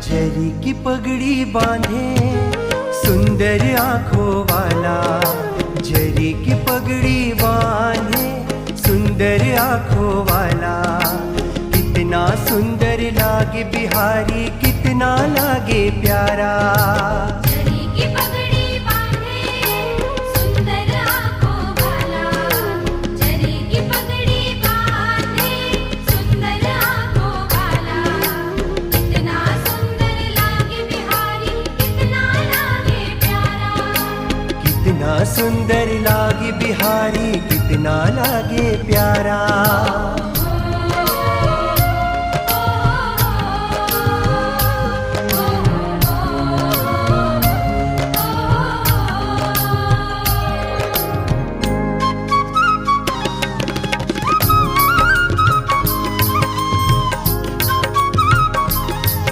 जरी की पगड़ी बांधे सुंदर आंखों वाला, जरी की पगड़ी बांधे सुंदर आंखों वाला। कितना सुंदर लागे बिहारी, कितना लागे प्यारा। जरी की पगड़ी बांधे सुंदर आंखों वाला, जरी की पगड़ी बांधे सुंदर आंखों वाला। कितना सुंदर लागे बिहारी, कितना लागे प्यारा। कितना सुंदर लागे बिहारी, कितना लागे प्यारा।